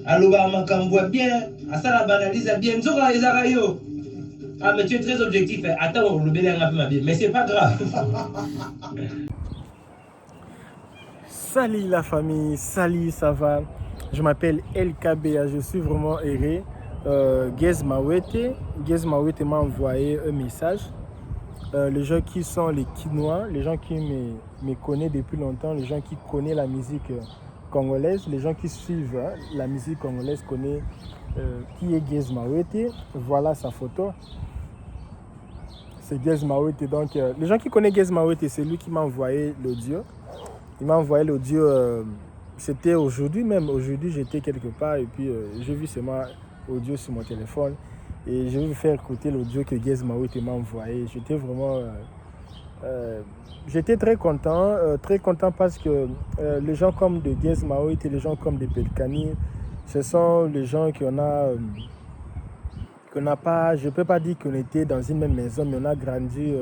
Aloba Makamboua bien, à ça la banalise bien, Nzora Ezarayo. Ah, mais tu es très objectif. Attends, le bel un peu ma vie, mais c'est pas grave. Salut la famille, salut, ça va? Je m'appelle LKBA, je suis vraiment heureux. Gez Mawete m'a envoyé un message. Les gens qui sont les Kinois, les gens qui me connaissent depuis longtemps, les gens qui connaissent la musique congolaise, les gens qui suivent la musique congolaise connaissent qui est Gez Mawete. Voilà sa photo. C'est Gez Mawete. Donc, les gens qui connaissent Gez Mawete, c'est lui qui m'a envoyé l'audio. Il m'a envoyé l'audio, c'était aujourd'hui même. Aujourd'hui, j'étais quelque part et puis j'ai vu seulement audio sur mon téléphone. Et je vais vous faire écouter l'audio que Gez Mawete m'a envoyé. J'étais vraiment... j'étais très content parce que les gens comme de Gez Mawete, les gens comme de Pelkani, ce sont les gens qu'on n'a pas... Je ne peux pas dire qu'on était dans une même maison, mais on a grandi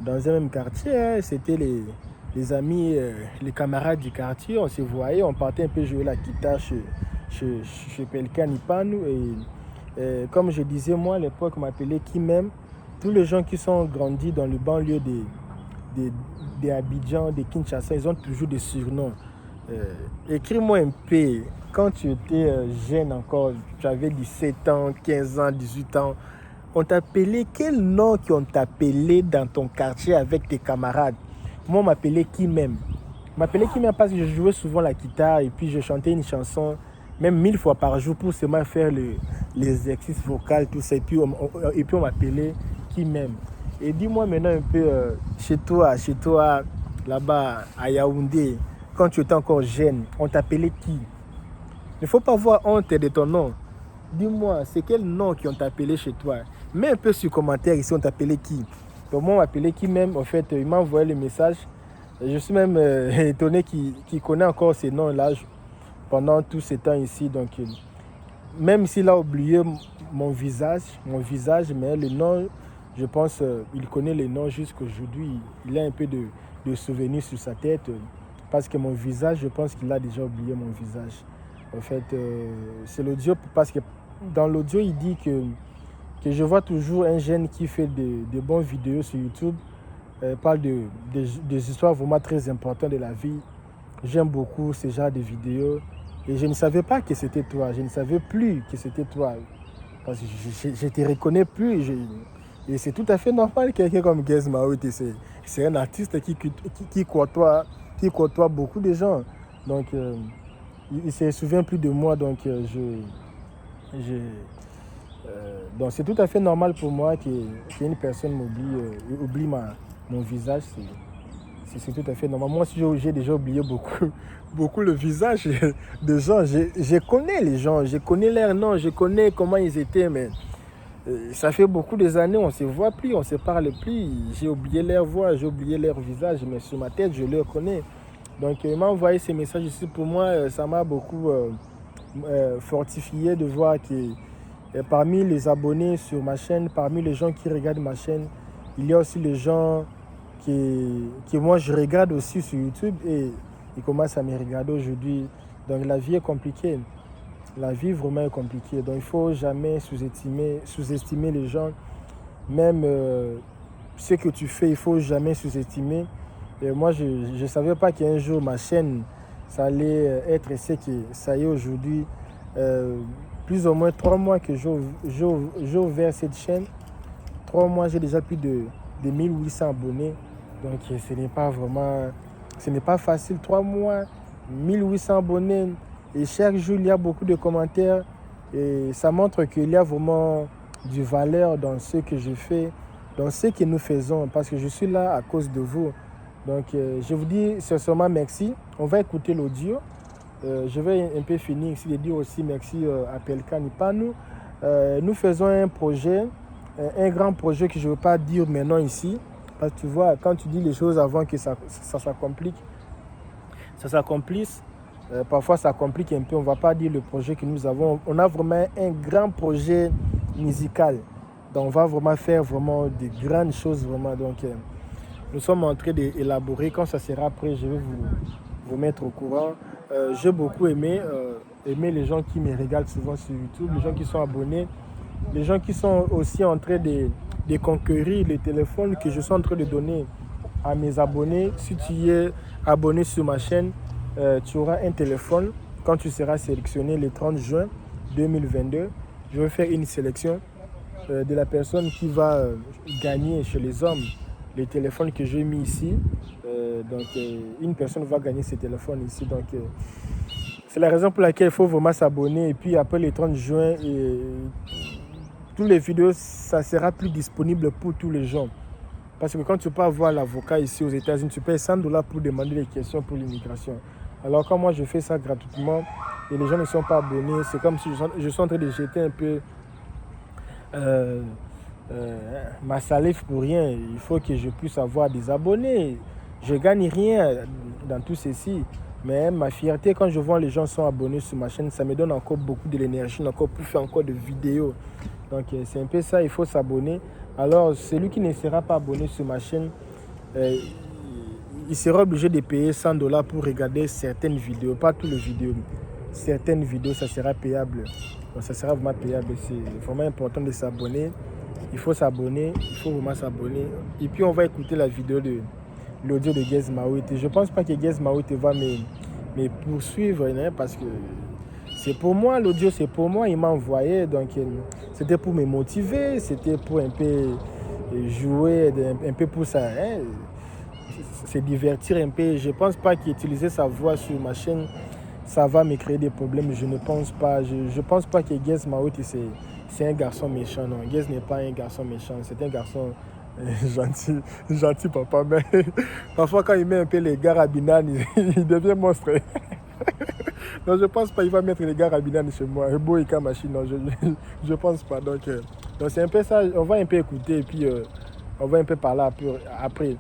dans un même quartier. Hein. C'était les amis, les camarades du quartier, on se voyait, on partait un peu jouer la guitare chez Pelkani Panou. Et comme je disais, moi à l'époque, on m'appelait Kimem. Tous les gens qui sont grandis dans le banlieue de Abidjan, de Kinshasa, ils ont toujours des surnoms. Écris-moi un peu, quand tu étais jeune encore, tu avais 17 ans, 15 ans, 18 ans, on t'appelait, quel nom qu'on t'appelait dans ton quartier avec tes camarades? Moi, on m'appelait Kimem. On m'appelait Kimem parce que je jouais souvent la guitare et puis je chantais une chanson, même 1000 fois par jour pour seulement faire les exercices vocaux, tout ça. Et puis on m'appelait Kimem. Et dis-moi maintenant un peu, chez toi, là-bas, à Yaoundé, quand tu étais encore jeune, on t'appelait qui? Il ne faut pas avoir honte de ton nom. Dis-moi, c'est quel nom qu'on t'appelait chez toi? Mets un peu sur commentaire ici, on t'appelait qui? Donc moi, on m'appelait qui même, en fait, il m'a envoyé le message. Je suis même étonné qu'il connaît encore ces noms-là pendant tout ce temps ici. Donc, même s'il a oublié mon visage, mais le nom, je pense, il connaît les noms jusqu'aujourd'hui. Il a un peu de souvenirs sur sa tête. Parce que mon visage, je pense qu'il a déjà oublié mon visage. En fait, c'est l'audio, parce que dans l'audio, il dit que je vois toujours un jeune qui fait de bonnes vidéos sur YouTube, parle des histoires vraiment très importantes de la vie. J'aime beaucoup ce genre de vidéos. Et je ne savais pas que c'était toi. Je ne savais plus que c'était toi. Parce que je ne te reconnais plus. Et c'est tout à fait normal, quelqu'un comme Gez Mawete. C'est un artiste qui côtoie beaucoup de gens. Donc, il ne se souvient plus de moi. Donc, donc c'est tout à fait normal pour moi qu'une personne oublie mon visage. C'est tout à fait normal. Moi aussi, j'ai déjà oublié beaucoup le visage des gens. Je connais les gens, je connais leurs noms, je connais comment ils étaient, mais ça fait beaucoup des années, on ne se voit plus, on ne se parle plus. J'ai oublié leur voix, j'ai oublié leur visage, mais sur ma tête, je les connais. Donc, il m'a envoyé ces messages ici. Pour moi, ça m'a beaucoup fortifié de voir que parmi les abonnés sur ma chaîne, parmi les gens qui regardent ma chaîne, il y a aussi les gens que moi je regarde aussi sur YouTube et ils commencent à me regarder aujourd'hui. Donc la vie est compliquée. La vie vraiment est compliquée. Donc il ne faut jamais sous-estimer les gens. Même ce que tu fais, il ne faut jamais sous-estimer. Et moi, je ne savais pas qu'un jour ma chaîne, ça allait être ce que ça y est aujourd'hui. Plus ou moins 3 mois que j'ai ouvert cette chaîne. 3 mois, j'ai déjà plus de 1800 abonnés. Donc ce n'est pas facile. 3 mois, 1800 abonnés. Et chaque jour, il y a beaucoup de commentaires. Et ça montre qu'il y a vraiment du valeur dans ce que je fais, dans ce que nous faisons. Parce que je suis là à cause de vous. Donc, je vous dis sincèrement merci. On va écouter l'audio. Je vais un peu finir ici de dire aussi merci à Pelkani Panou. Nous faisons un projet, un grand projet que je ne veux pas dire maintenant ici. Parce que tu vois, quand tu dis les choses avant que ça s'accomplisse, parfois ça complique un peu. On ne va pas dire le projet que nous avons. On a vraiment un grand projet musical. Donc on va vraiment faire vraiment de grandes choses. Vraiment. Donc nous sommes en train d'élaborer. Quand ça sera prêt, je vais vous mettre au courant. J'ai beaucoup aimé aimer les gens qui me regardent souvent sur YouTube, les gens qui sont abonnés, les gens qui sont aussi en train de conquérir les téléphones que je suis en train de donner à mes abonnés. Si tu es abonné sur ma chaîne, tu auras un téléphone quand tu seras sélectionné le 30 juin 2022. Je vais faire une sélection de la personne qui va gagner chez les hommes les téléphones que j'ai mis ici. Une personne va gagner ce téléphone ici. C'est la raison pour laquelle il faut vraiment s'abonner. Et puis après le 30 juin, toutes les vidéos, ça sera plus disponible pour tous les gens. Parce que quand tu peux avoir l'avocat ici aux États-Unis, tu payes $100 pour demander des questions pour l'immigration. Alors quand moi je fais ça gratuitement et les gens ne sont pas abonnés, c'est comme si je suis en train de jeter un peu ma salive pour rien. Il faut que je puisse avoir des abonnés. Je gagne rien dans tout ceci. Mais ma fierté, quand je vois les gens sont abonnés sur ma chaîne, ça me donne encore beaucoup de l'énergie, encore pour faire encore de vidéos. Donc c'est un peu ça, il faut s'abonner. Alors celui qui ne sera pas abonné sur ma chaîne, il sera obligé de payer $100 pour regarder certaines vidéos, pas toutes les vidéos. Certaines vidéos, ça sera payable. Donc ça sera vraiment payable. C'est vraiment important de s'abonner. Il faut s'abonner, il faut vraiment s'abonner. Et puis on va écouter la vidéo de l'audio de Gez Maouete. Je ne pense pas que Gez Maouete va me poursuivre, hein, parce que c'est pour moi, l'audio c'est pour moi, il m'a envoyé, donc c'était pour me motiver, c'était pour un peu jouer, un peu pour ça, hein, se divertir un peu. Je ne pense pas qu'utiliser sa voix sur ma chaîne, ça va me créer des problèmes, je ne pense pas. Je pense pas que Gez Maouete c'est un garçon méchant, non. Gez n'est pas un garçon méchant, c'est un garçon gentil papa, mais parfois quand il met un peu les gars à binanes, il devient monstre. Non, je pense pas qu'il va mettre les gars à binanes chez moi. Beau et machine, non, je pense pas. Donc c'est un peu ça, on va un peu écouter et puis on va un peu parler après.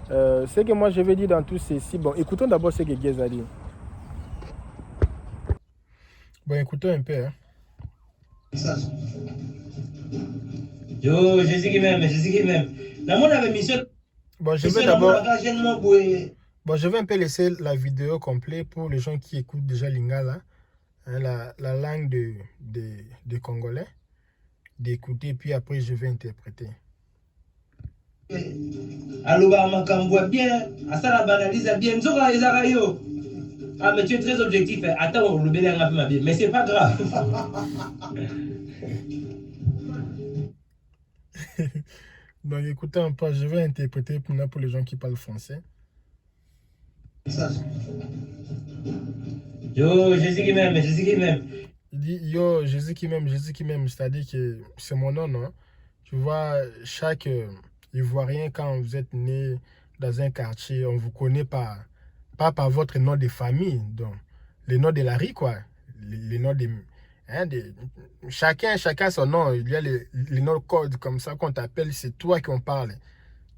Ce que moi je vais dire dans tout ceci, bon, écoutons d'abord ce que Gez a dit. Bon, écoutons un peu. Hein. Yo, Jésus qui m'aime. Dans mon émission, bon, je vais un peu laisser la vidéo complète pour les gens qui écoutent déjà Lingala, hein, la langue de Congolais, d'écouter, puis après je vais interpréter. Aloba makambo bien, asala banalisa bien, nzoka ezaka yo. Ah, mais tu es très objectif. Attends, le bénin a ma vie. Mais c'est pas grave. Donc écoutez un peu, je vais interpréter pour les gens qui parlent français. Yo, Jésus qui m'aime. Il dit yo, Jésus qui m'aime, c'est-à-dire que c'est mon nom, non? Tu vois, chaque Ivoirien, quand vous êtes né dans un quartier, on vous connaît pas par votre nom de famille, donc les noms de la rue, quoi. Les noms de... Hein, chacun son nom. Il y a les noms code comme ça qu'on t'appelle, c'est toi qu'on parle.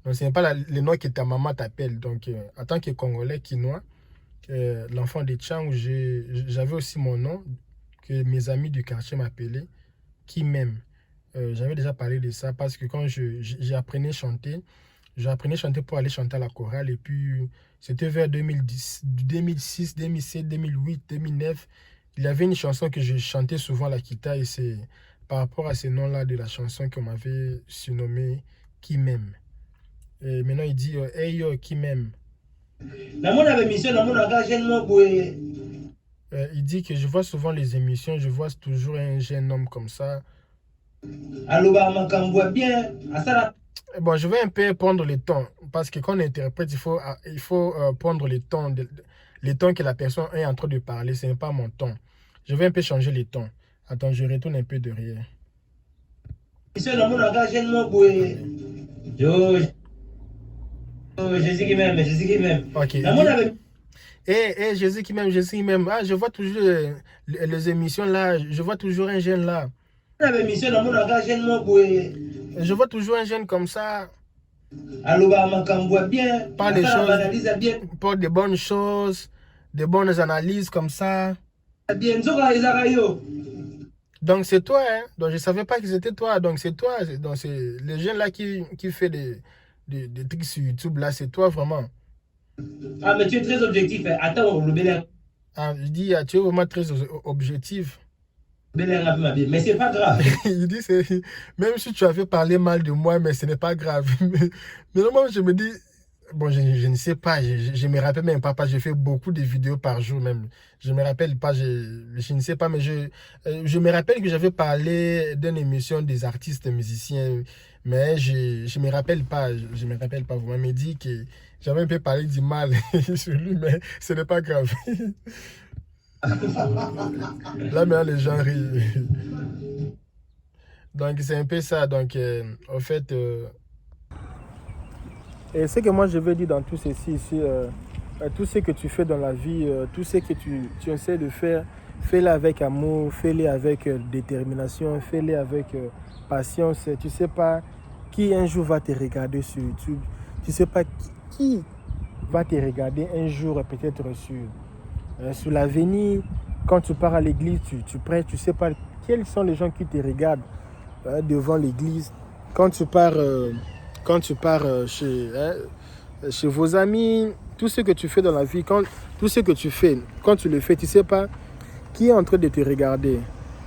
Donc ce n'est pas les noms que ta maman t'appelle. Donc en tant que Congolais, Kinois, l'enfant de Tchang, j'avais aussi mon nom que mes amis du quartier m'appelaient Qui m'aime. J'avais déjà parlé de ça parce que quand j'apprenais à chanter, pour aller chanter à la chorale. Et puis, c'était vers 2010, 2006, 2007, 2008, 2009. Il y avait une chanson que je chantais souvent à la guitare et c'est par rapport à ce nom-là de la chanson qu'on m'avait surnommé Qui m'aime. Et maintenant, il dit hey yo, qui m'aime. Il dit que je vois souvent les émissions, je vois toujours un jeune homme comme ça. Bon, je vais un peu prendre le temps, parce que quand on interprète, il faut prendre le temps que la personne est en train de parler. Ce n'est pas mon temps. Je vais un peu changer le temps. Attends, je retourne un peu derrière. Jésus qui m'aime. Ok. Jésus qui m'aime. Ah, je vois toujours les émissions là. Je vois toujours un jeune là. Je vois toujours un jeune comme ça. Pas des choses, pas de bonnes choses, de bonnes analyses comme ça. Donc c'est toi, hein? Donc je savais pas que c'était toi. Donc c'est toi. Donc c'est les jeunes là qui fait des trucs sur YouTube là, c'est toi vraiment. Ah, mais tu es très objectif. Attends, le bénin. Ah, je dis, tu es vraiment très objectif. Mais c'est pas grave. Il dit, même si tu avais parlé mal de moi, mais ce n'est pas grave. Mais normalement, je me dis, bon, je ne sais pas, je me rappelle même pas, j'ai fait beaucoup de vidéos par jour même. Je me rappelle pas, je ne sais pas, mais je me rappelle que j'avais parlé d'une émission des artistes musiciens, mais je me rappelle pas, je me rappelle pas. Vous m'avez dit que j'avais un peu parlé du mal sur lui, mais ce n'est pas grave. Là, maintenant, les gens rient. Donc, c'est un peu ça. Donc, en fait, et ce que moi je veux dire dans tout ceci ici, tout ce que tu fais dans la vie, tout ce que tu essaies de faire, fais-le avec amour, fais-le avec détermination, fais-le avec patience. Tu ne sais pas qui un jour va te regarder sur YouTube. Tu ne sais pas qui va te regarder un jour peut-être sur l'avenir. Quand tu pars à l'église, tu prêches, tu ne sais pas quels sont les gens qui te regardent devant l'église. Quand tu pars chez vos amis, tout ce que tu fais dans la vie, tout ce que tu fais, quand tu le fais, tu ne sais pas qui est en train de te regarder.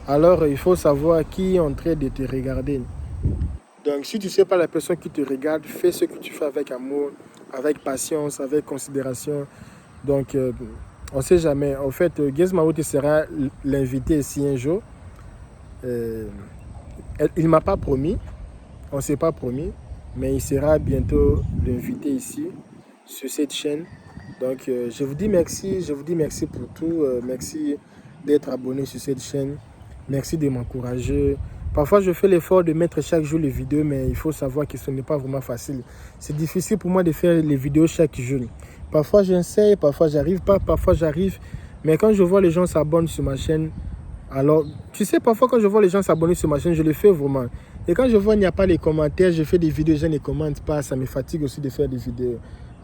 Alors, il faut savoir qui est en train de te regarder. Donc, si tu ne sais pas la personne qui te regarde, fais ce que tu fais avec amour, avec patience, avec considération. Donc, on ne sait jamais. En fait, Guess Maoute sera l'invité ici un jour. Il ne m'a pas promis, on ne s'est pas promis, mais il sera bientôt l'invité ici, sur cette chaîne. Donc, je vous dis merci pour tout. Merci d'être abonné sur cette chaîne. Merci de m'encourager. Parfois, je fais l'effort de mettre chaque jour les vidéos, mais il faut savoir que ce n'est pas vraiment facile. C'est difficile pour moi de faire les vidéos chaque jour. Parfois, j'essaie, parfois, j'arrive pas, parfois, j'arrive. Mais quand je vois les gens s'abonnent sur ma chaîne, alors, tu sais, parfois, quand je vois les gens s'abonner sur ma chaîne, je le fais vraiment. Et quand je vois qu'il n'y a pas les commentaires, je fais des vidéos, je ne commente pas. Ça me fatigue aussi de faire des vidéos.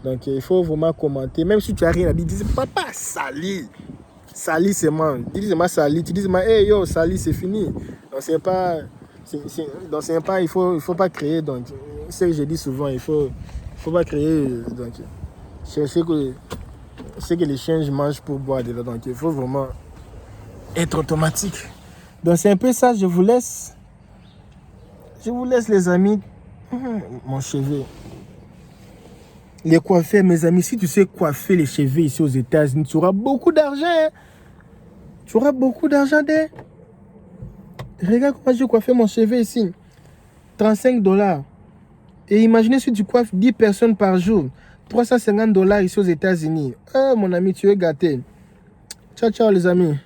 Donc, il faut vraiment commenter. Même si tu n'as rien à dire, dis papa, Sali. Sali, c'est moi. Dis-moi Sali. Tu dis, hey yo, Sali, c'est fini. Donc, c'est pas. Il faut pas créer. Donc, c'est ce que je dis souvent, il faut pas créer. Donc, c'est que les chiens mangent pour boire. Donc, il faut vraiment être automatique. Donc, c'est un peu ça. Je vous laisse, les amis. Mon cheveu. Les coiffeurs, mes amis, si tu sais coiffer les cheveux ici aux États-Unis, tu auras beaucoup d'argent. Hein? Tu auras beaucoup d'argent. Regarde comment je coiffé mon cheveu ici. $35. Et imaginez si tu coiffes 10 personnes par jour. $350 ici aux États-Unis. Oh, mon ami, tu es gâté. Ciao, ciao, les amis.